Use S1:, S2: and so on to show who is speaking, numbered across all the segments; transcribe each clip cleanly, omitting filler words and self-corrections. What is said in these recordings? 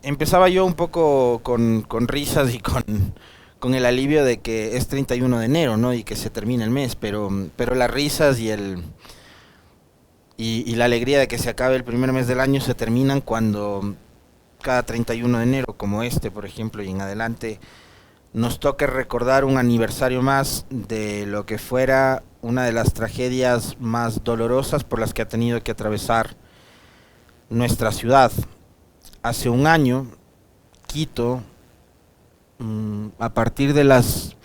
S1: empezaba yo un poco con risas y con el alivio de que es 31 de enero, ¿no? Y que se termina el mes, pero las risas y la alegría de que se acabe el primer mes del año se terminan cuando cada 31 de enero, como este, por ejemplo, y en adelante, nos toca recordar un aniversario más de lo que fuera una de las tragedias más dolorosas por las que ha tenido que atravesar nuestra ciudad. Hace un año, Quito, a partir de las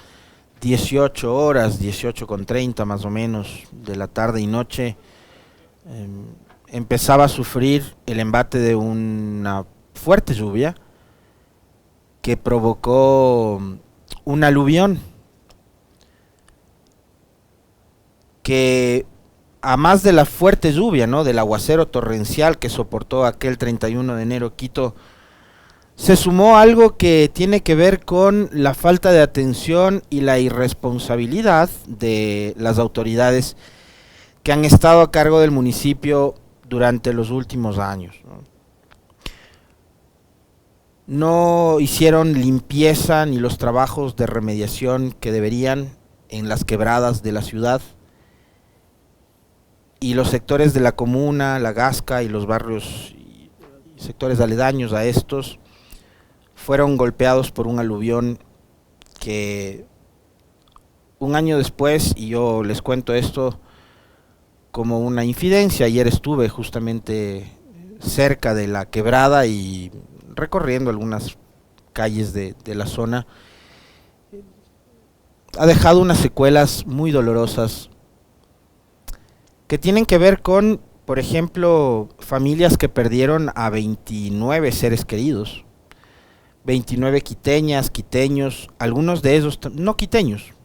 S1: 18 horas, 18:30 más o menos, de la tarde y noche, eh, empezaba a sufrir el embate de una fuerte lluvia que provocó un aluvión que, a más de la fuerte lluvia, ¿no? Del aguacero torrencial que soportó aquel 31 de enero Quito, se sumó algo que tiene que ver con la falta de atención y la irresponsabilidad de las autoridades que han estado a cargo del municipio durante los últimos años, ¿no? No hicieron limpieza ni los trabajos de remediación que deberían en las quebradas de la ciudad, y los sectores de la comuna, la Gasca y los barrios y sectores aledaños a estos fueron golpeados por un aluvión que un año después, y yo les cuento esto como una infidencia, ayer estuve justamente cerca de la quebrada y recorriendo algunas calles de la zona, ha dejado unas secuelas muy dolorosas que tienen que ver con, por ejemplo, familias que perdieron a 29 seres queridos, 29 quiteñas, quiteños, algunos de ellos no quiteños,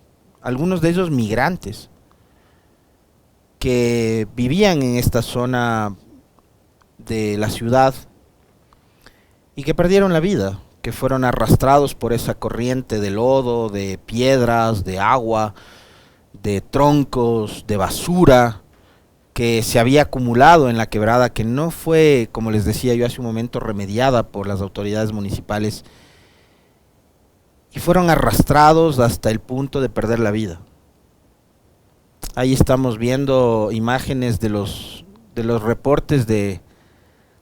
S1: algunos de ellos migrantes que vivían en esta zona de la ciudad y que perdieron la vida, que fueron arrastrados por esa corriente de lodo, de piedras, de agua, de troncos, de basura que se había acumulado en la quebrada, que no fue, como les decía yo hace un momento, remediada por las autoridades municipales, y fueron arrastrados hasta el punto de perder la vida. Ahí estamos viendo imágenes de los reportes de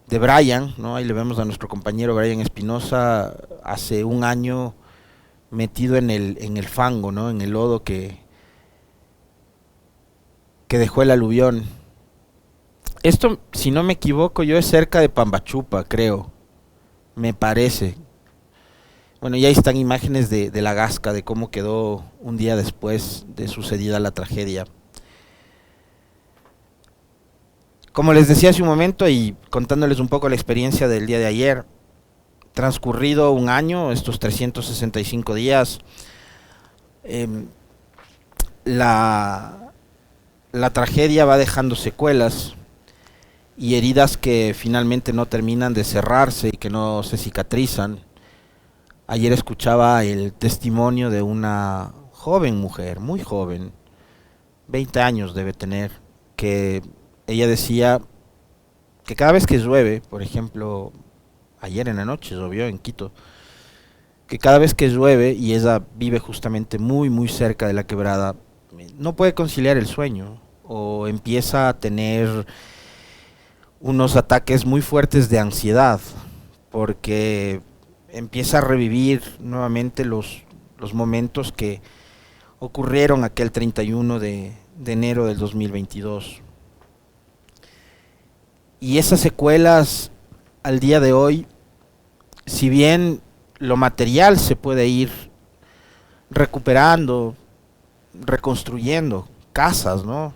S1: Brian, ¿no? Ahí le vemos a nuestro compañero Brian Espinosa hace un año metido en el fango, ¿no? En el lodo que dejó el aluvión. Esto, si no me equivoco, yo es cerca de Pambachupa, creo, me parece. Bueno, y ahí están imágenes de la Gasca, de cómo quedó un día después de sucedida la tragedia. Como les decía hace un momento y contándoles un poco la experiencia del día de ayer, transcurrido un año, estos 365 días, eh, la, la tragedia va dejando secuelas y heridas que finalmente no terminan de cerrarse y que no se cicatrizan. Ayer escuchaba el testimonio de una joven mujer, muy joven, 20 años debe tener, que ella decía que cada vez que llueve, por ejemplo, ayer en la noche llovió en Quito, que cada vez que llueve, y ella vive justamente muy muy cerca de la quebrada, no puede conciliar el sueño o empieza a tener unos ataques muy fuertes de ansiedad porque empieza a revivir nuevamente los momentos que ocurrieron aquel 31 de enero del 2022. Y esas secuelas al día de hoy, si bien lo material se puede ir recuperando, reconstruyendo casas, ¿no?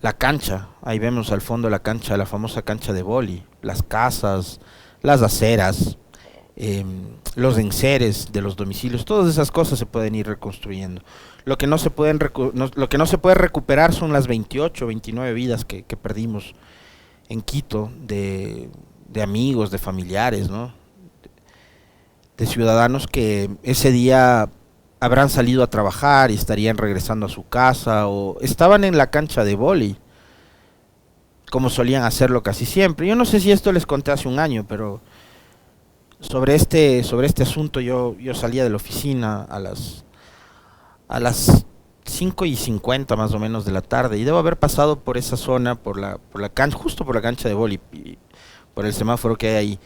S1: La cancha, ahí vemos al fondo la cancha, la famosa cancha de vóley, las casas, las aceras, eh, los enseres de los domicilios, todas esas cosas se pueden ir reconstruyendo. Lo que no se puede recuperar son las 28, 29 vidas que perdimos en Quito, de amigos, de familiares, ¿no? De ciudadanos que ese día habrán salido a trabajar y estarían regresando a su casa o estaban en la cancha de vóley como solían hacerlo casi siempre. Yo no sé si esto les conté hace un año, pero sobre este asunto yo salía de la oficina a las 5:50 más o menos de la tarde, y debo haber pasado por esa zona, por la cancha, justo por la cancha de vóley, y por el semáforo que hay ahí,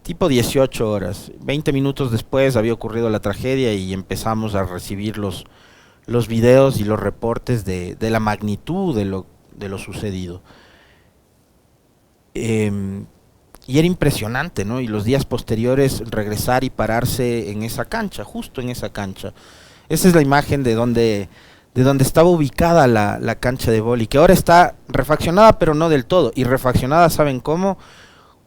S1: tipo 18 horas. 20 minutos después había ocurrido la tragedia y empezamos a recibir los videos y los reportes de la magnitud de lo sucedido. Em, y era impresionante, ¿no? Y los días posteriores regresar y pararse en esa cancha, justo en esa cancha. Esa es la imagen de donde estaba ubicada la cancha de vóley, que ahora está refaccionada, pero no del todo. Y refaccionada, ¿saben cómo?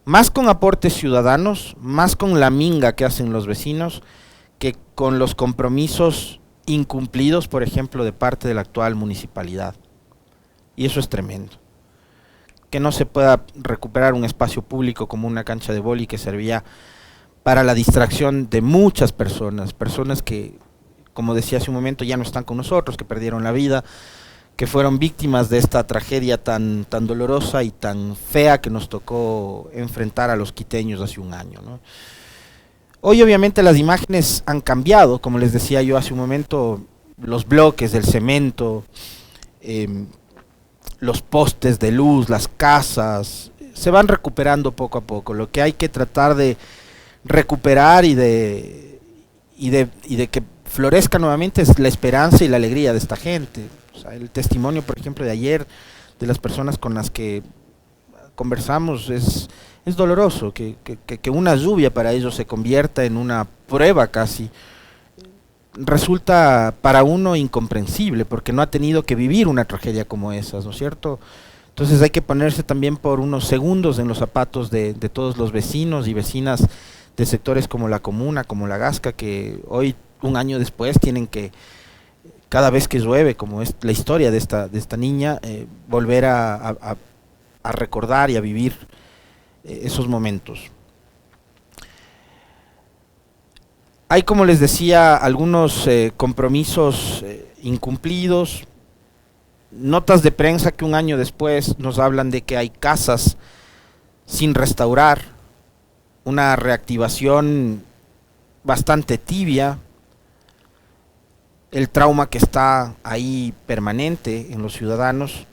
S1: Más con aportes ciudadanos, más con la minga que hacen los vecinos, que con los compromisos incumplidos, por ejemplo, de parte de la actual municipalidad. Y eso es tremendo. Que no se pueda recuperar un espacio público como una cancha de vóley que servía para la distracción de muchas personas, personas que, como decía hace un momento, ya no están con nosotros, que perdieron la vida, que fueron víctimas de esta tragedia tan dolorosa y tan fea que nos tocó enfrentar a los quiteños hace un año, ¿no? Hoy obviamente las imágenes han cambiado, como les decía yo hace un momento, los bloques del cemento, eh, los postes de luz, las casas, se van recuperando poco a poco. Lo que hay que tratar de recuperar y de que florezca nuevamente es la esperanza y la alegría de esta gente. O sea, el testimonio, por ejemplo, de ayer, de las personas con las que conversamos, es doloroso, que una lluvia para ellos se convierta en una prueba casi. Resulta para uno incomprensible, porque no ha tenido que vivir una tragedia como esas, ¿no es cierto? Entonces hay que ponerse también por unos segundos en los zapatos de todos los vecinos y vecinas de sectores como la Comuna, como la Gasca, que hoy, un año después, tienen que, cada vez que llueve, como es la historia de esta niña, volver a recordar y a vivir esos momentos. Hay, como les decía, algunos compromisos incumplidos, notas de prensa que un año después nos hablan de que hay casas sin restaurar, una reactivación bastante tibia, el trauma que está ahí permanente en los ciudadanos,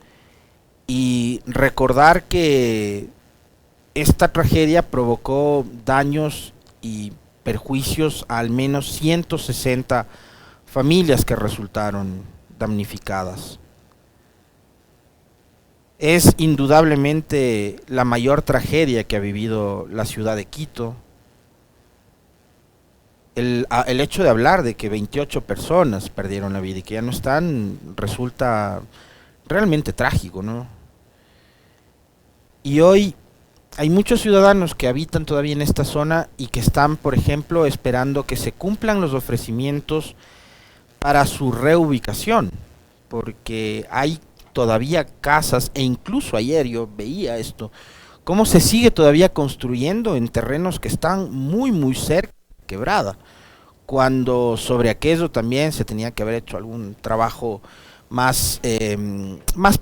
S1: y recordar que esta tragedia provocó daños y perjuicios a al menos 160 familias que resultaron damnificadas. Es indudablemente la mayor tragedia que ha vivido la ciudad de Quito. El hecho de hablar de que 28 personas perdieron la vida y que ya no están resulta realmente trágico, ¿no? Y hoy hay muchos ciudadanos que habitan todavía en esta zona y que están, por ejemplo, esperando que se cumplan los ofrecimientos para su reubicación, porque hay todavía casas, e incluso ayer yo veía esto, cómo se sigue todavía construyendo en terrenos que están muy cerca de quebrada, cuando sobre aquello también se tenía que haber hecho algún trabajo más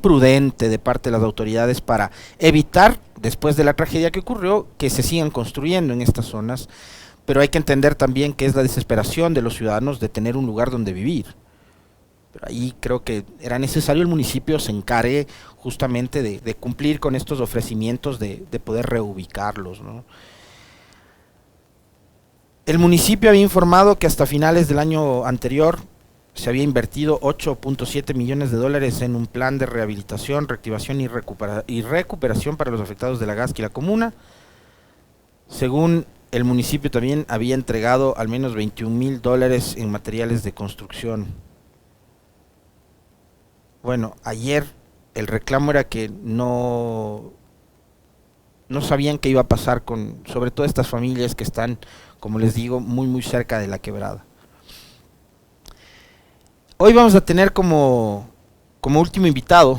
S1: prudente de parte de las autoridades para evitar, después de la tragedia que ocurrió, que se sigan construyendo en estas zonas. Pero hay que entender también que es la desesperación de los ciudadanos de tener un lugar donde vivir. Pero ahí creo que era necesario el municipio se encargue justamente de cumplir con estos ofrecimientos de poder reubicarlos, ¿no? El municipio había informado que hasta finales del año anterior se había invertido 8.7 millones de dólares en un plan de rehabilitación, reactivación y recuperación para los afectados de la Gasca y la Comuna. Según el municipio, también había entregado al menos 21.000 dólares en materiales de construcción. Bueno, ayer el reclamo era que no sabían qué iba a pasar con, sobre todo estas familias que están, como les digo, muy cerca de la quebrada. Hoy vamos a tener como último invitado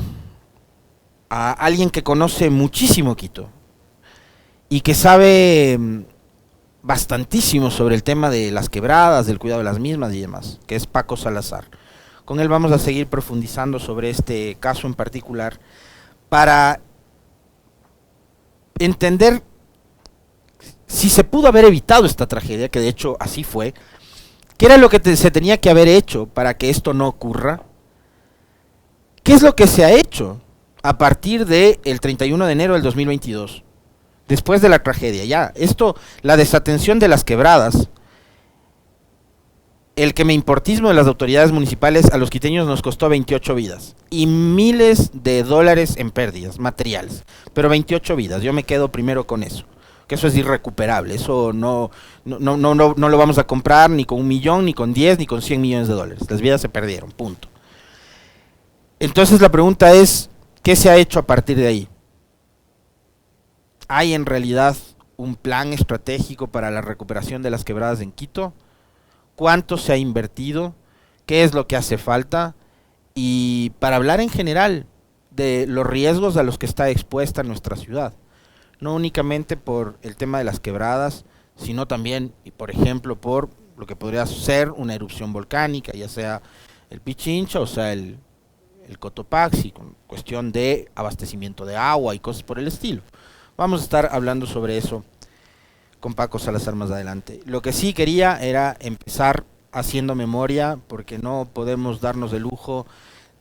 S1: a alguien que conoce muchísimo Quito y que sabe bastantísimo sobre el tema de las quebradas, del cuidado de las mismas y demás, que es Paco Salazar. Con él vamos a seguir profundizando sobre este caso en particular para entender si se pudo haber evitado esta tragedia, que de hecho así fue, qué era lo que se tenía que haber hecho para que esto no ocurra, qué es lo que se ha hecho a partir del 31 de enero del 2022, después de la tragedia. Ya, esto, la desatención de las quebradas, el quemeimportismo de las autoridades municipales a los quiteños nos costó 28 vidas y miles de dólares en pérdidas materiales, pero 28 vidas, yo me quedo primero con eso, que eso es irrecuperable, eso no lo vamos a comprar ni con 1 millón, ni con 10, ni con 100 millones de dólares, las vidas se perdieron, punto. Entonces la pregunta es, ¿qué se ha hecho a partir de ahí? ¿Hay en realidad un plan estratégico para la recuperación de las quebradas en Quito? ¿Cuánto se ha invertido? ¿Qué es lo que hace falta? Y para hablar en general de los riesgos a los que está expuesta nuestra ciudad, no únicamente por el tema de las quebradas, sino también, y por ejemplo, por lo que podría ser una erupción volcánica, ya sea el Pichincha o sea el Cotopaxi, con cuestión de abastecimiento de agua y cosas por el estilo. Vamos a estar hablando sobre eso con Paco Salazar más adelante. Lo que sí quería era empezar haciendo memoria, porque no podemos darnos el lujo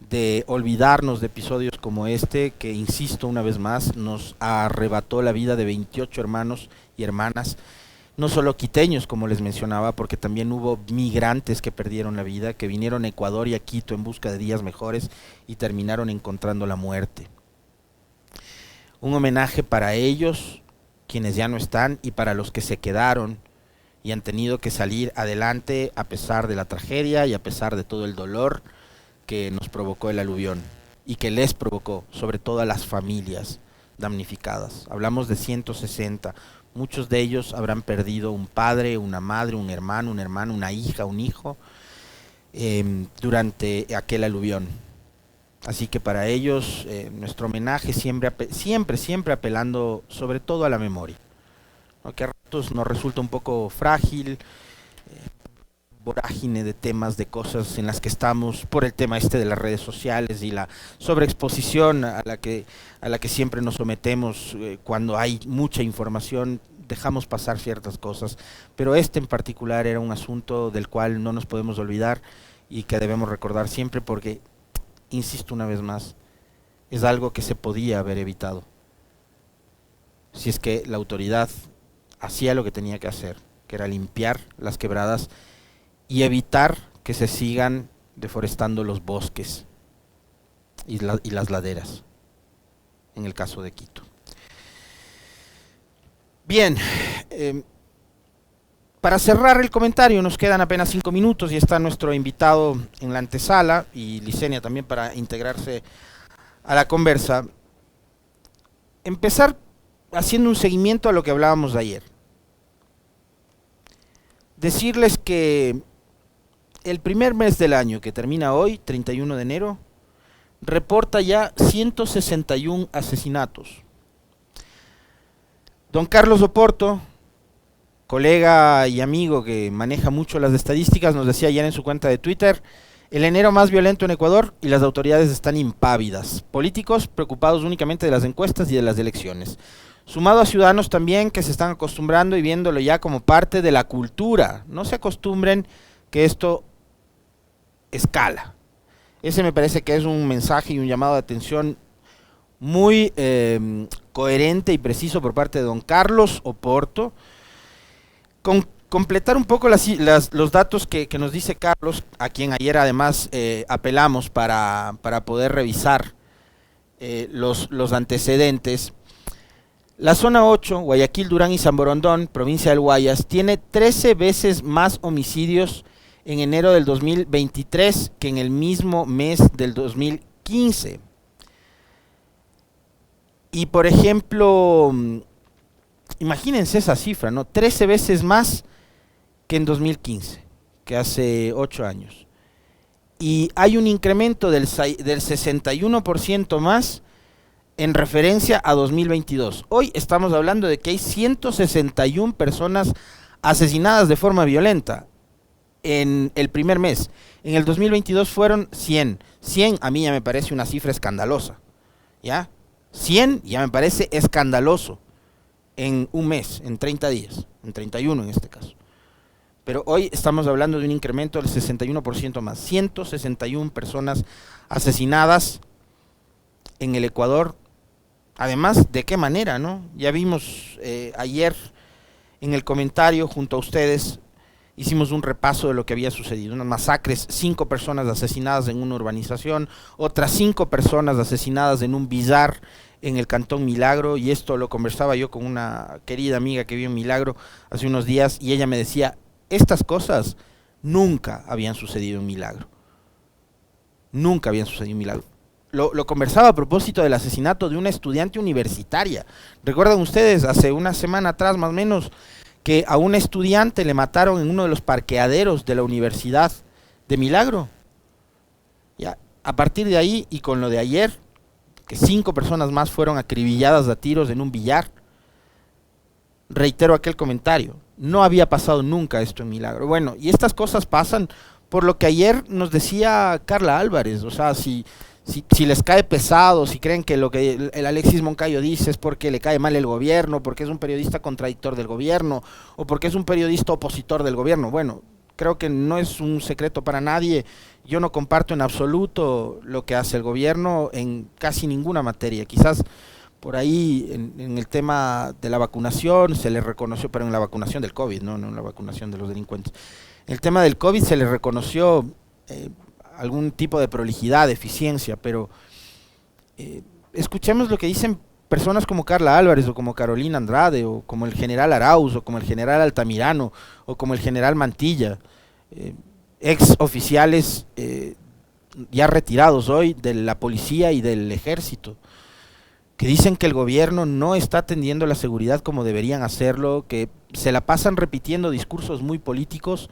S1: de olvidarnos de episodios como este, que insisto una vez más, nos arrebató la vida de 28 hermanos y hermanas, no solo quiteños como les mencionaba, porque también hubo migrantes que perdieron la vida, que vinieron a Ecuador y a Quito en busca de días mejores y terminaron encontrando la muerte. Un homenaje para ellos, quienes ya no están, y para los que se quedaron y han tenido que salir adelante a pesar de la tragedia y a pesar de todo el dolor que nos provocó el aluvión y que les provocó, sobre todo a las familias damnificadas. Hablamos de 160, muchos de ellos habrán perdido un padre, una madre, un hermano, una hermana, una hija, un hijo durante aquel aluvión. Así que para ellos nuestro homenaje siempre apelando sobre todo a la memoria, ¿no? Que a ratos nos resulta un poco frágil, vorágine de temas, de cosas en las que estamos por el tema de las redes sociales y la sobreexposición a la que siempre nos sometemos cuando hay mucha información, dejamos pasar ciertas cosas, pero este en particular era un asunto del cual no nos podemos olvidar y que debemos recordar siempre porque, insisto una vez más, es algo que se podía haber evitado si es que la autoridad hacía lo que tenía que hacer, que era limpiar las quebradas y evitar que se sigan deforestando los bosques y las laderas, en el caso de Quito. Bien, para cerrar el comentario, nos quedan apenas 5 minutos y está nuestro invitado en la antesala y Licenia también para integrarse a la conversa. Empezar haciendo un seguimiento a lo que hablábamos de ayer. Decirles que el primer mes del año, que termina hoy, 31 de enero, reporta ya 161 asesinatos. Don Carlos Oporto, colega y amigo que maneja mucho las estadísticas, nos decía ayer en su cuenta de Twitter: el enero más violento en Ecuador y las autoridades están impávidas. Políticos preocupados únicamente de las encuestas y de las elecciones. Sumado a ciudadanos también que se están acostumbrando y viéndolo ya como parte de la cultura. No se acostumbren que esto escala. Ese me parece que es un mensaje y un llamado de atención muy coherente y preciso por parte de don Carlos Oporto. Completar un poco los datos que nos dice Carlos, a quien ayer además apelamos para poder revisar los antecedentes. La zona 8, Guayaquil, Durán y San Borondón, provincia del Guayas, tiene 13 veces más homicidios en enero del 2023 que en el mismo mes del 2015. Y por ejemplo, imagínense esa cifra, ¿no? 13 veces más que en 2015, que hace 8 años. Y hay un incremento del 61% más en referencia a 2022. Hoy estamos hablando de que hay 161 personas asesinadas de forma violenta en el primer mes. En el 2022 fueron 100. 100 a mí ya me parece una cifra escandalosa, ¿ya? 100 ya me parece escandaloso. en un mes, en 30 días, en 31 en este caso. Pero hoy estamos hablando de un incremento del 61% más, 161 personas asesinadas en el Ecuador. Además, ¿de qué manera, no? Ya vimos ayer en el comentario junto a ustedes, hicimos un repaso de lo que había sucedido, unas masacres, 5 personas asesinadas en una urbanización, otras 5 personas asesinadas en un billar en el Cantón Milagro, y esto lo conversaba yo con una querida amiga que vive en Milagro hace unos días, y ella me decía, estas cosas nunca habían sucedido en Milagro, nunca habían sucedido en Milagro. Lo conversaba a propósito del asesinato de una estudiante universitaria. ¿Recuerdan ustedes hace una semana atrás más o menos que a una estudiante le mataron en uno de los parqueaderos de la Universidad de Milagro? Ya, a partir de ahí y con lo de ayer, que 5 personas más fueron acribilladas a tiros en un billar, reitero aquel comentario, no había pasado nunca esto en Milagro. Bueno, y estas cosas pasan por lo que ayer nos decía Carla Álvarez, o sea, si les cae pesado, si creen que lo que el Alexis Moncayo dice es porque le cae mal el gobierno, porque es un periodista contradictor del gobierno, o porque es un periodista opositor del gobierno, bueno, creo que no es un secreto para nadie, yo no comparto en absoluto lo que hace el gobierno en casi ninguna materia, quizás por ahí en el tema de la vacunación se le reconoció, pero en la vacunación del COVID, no en la vacunación de los delincuentes. En el tema del COVID se le reconoció algún tipo de prolijidad, de eficiencia, pero escuchemos lo que dicen personas como Carla Álvarez o como Carolina Andrade o como el general Arauz o como el general Altamirano o como el general Mantilla, ex oficiales ya retirados hoy de la policía y del ejército, que dicen que el gobierno no está atendiendo la seguridad como deberían hacerlo, que se la pasan repitiendo discursos muy políticos,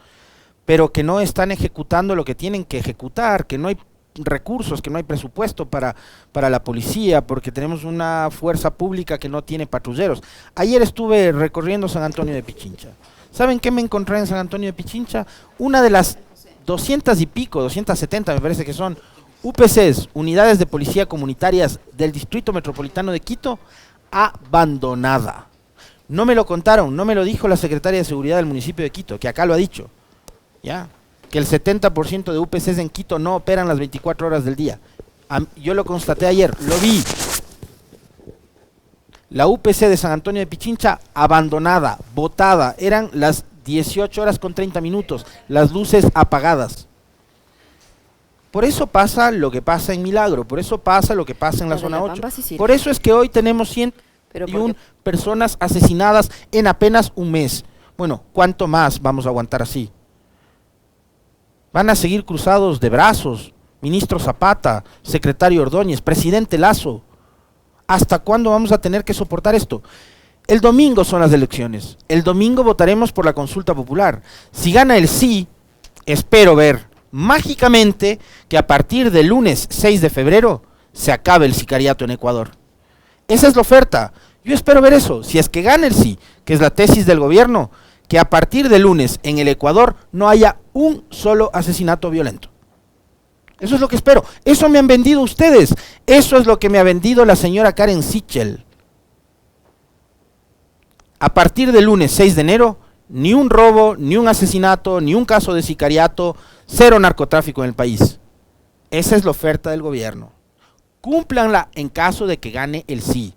S1: pero que no están ejecutando lo que tienen que ejecutar, que no hay recursos, que no hay presupuesto para la policía, porque tenemos una fuerza pública que no tiene patrulleros. Ayer estuve recorriendo San Antonio de Pichincha. ¿Saben qué me encontré en San Antonio de Pichincha? Una de las 200 y pico, 270 me parece que son, UPCs, unidades de policía comunitarias del Distrito Metropolitano de Quito, abandonada. No me lo contaron, no me lo dijo la secretaria de Seguridad del municipio de Quito, que acá lo ha dicho, ya, que el 70% de UPCs en Quito no operan las 24 horas del día. Yo lo constaté ayer, lo vi. La UPC de San Antonio de Pichincha abandonada, botada, eran las 18 horas con 30 minutos, las luces apagadas. Por eso pasa lo que pasa en Milagro, por eso pasa lo que pasa en la zona 8. Por eso es que hoy tenemos 101 personas asesinadas en apenas un mes. Bueno, ¿cuánto más vamos a aguantar así? Van a seguir cruzados de brazos, ministro Zapata, secretario Ordóñez, presidente Lazo. ¿Hasta cuándo vamos a tener que soportar esto? El domingo son las elecciones. El domingo votaremos por la consulta popular. Si gana el sí, espero ver mágicamente que a partir del lunes 6 de febrero se acabe el sicariato en Ecuador. Esa es la oferta. Yo espero ver eso. Si es que gana el sí, que es la tesis del gobierno, que a partir del lunes en el Ecuador no haya un solo asesinato violento. Eso es lo que espero. Eso me han vendido ustedes. Eso es lo que me ha vendido la señora Karen Sichel. A partir del lunes 6 de enero, ni un robo, ni un asesinato, ni un caso de sicariato, cero narcotráfico en el país. Esa es la oferta del gobierno. Cúmplanla en caso de que gane el sí.